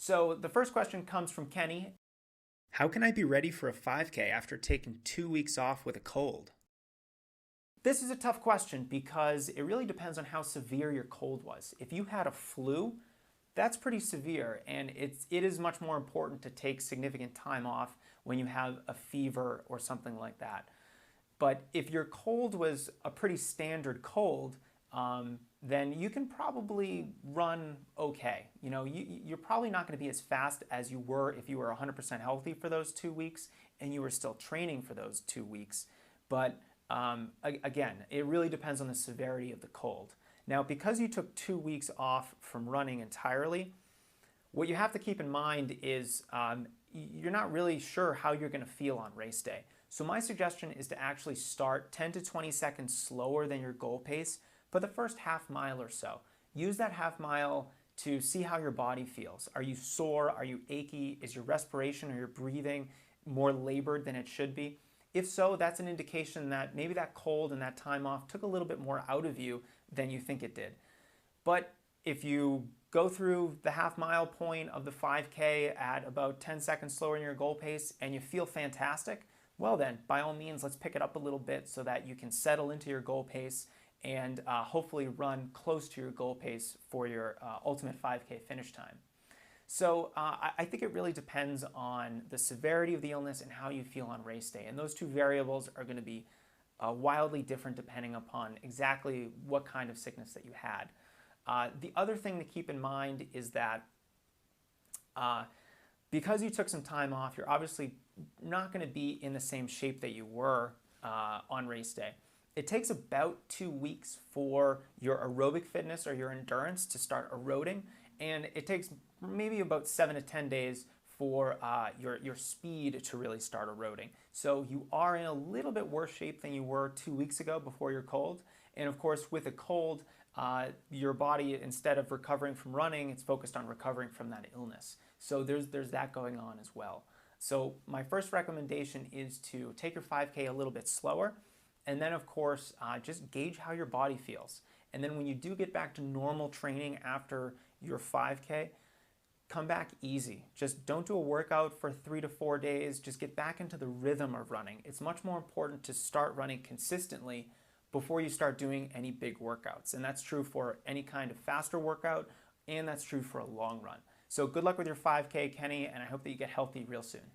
So the first question comes from Kenny. How can I be ready for a 5K after taking 2 weeks off with a cold? This is a tough question because it really depends on how severe your cold was. If you had a flu, that's pretty severe, and it is much more important to take significant time off when you have a fever or something like that. But if your cold was a pretty standard cold, then you can probably run okay. You're probably not going to be as fast as you were if you were 100% healthy for those 2 weeks and you were still training for those 2 weeks. But again, it really depends on the severity of the cold. Now, because you took 2 weeks off from running entirely, what you have to keep in mind is you're not really sure how you're going to feel on race day. So my suggestion is to actually start 10 to 20 seconds slower than your goal pace for the first half mile or so. Use that half mile to see how your body feels. Are you sore? Are you achy? Is your respiration or your breathing more labored than it should be? If so, that's an indication that maybe that cold and that time off took a little bit more out of you than you think it did. But if you go through the half mile point of the 5K at about 10 seconds slower than your goal pace and you feel fantastic, well then, by all means, let's pick it up a little bit so that you can settle into your goal pace and hopefully run close to your goal pace for your ultimate 5K finish time. So I think it really depends on the severity of the illness and how you feel on race day. And those two variables are going to be wildly different depending upon exactly what kind of sickness that you had. The other thing to keep in mind is that because you took some time off, you're obviously not going to be in the same shape that you were on race day. It takes about 2 weeks for your aerobic fitness or your endurance to start eroding, and it takes maybe about 7 to 10 days for your speed to really start eroding. So you are in a little bit worse shape than you were 2 weeks ago before your cold. And of course, with a cold, your body, instead of recovering from running, it's focused on recovering from that illness. So there's that going on as well. So my first recommendation is to take your 5K a little bit slower. And then, of course, just gauge how your body feels. And then when you do get back to normal training after your 5K, come back easy. Just don't do a workout for 3 to 4 days. Just get back into the rhythm of running. It's much more important to start running consistently before you start doing any big workouts. And that's true for any kind of faster workout, and that's true for a long run. So good luck with your 5K, Kenny, and I hope that you get healthy real soon.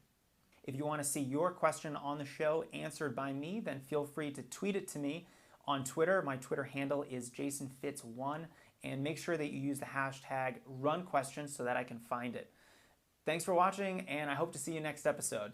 If you want to see your question on the show answered by me, then feel free to tweet it to me on Twitter. My Twitter handle is JasonFitz1, and make sure that you use the hashtag #RunQuestion so that I can find it. Thanks for watching, and I hope to see you next episode.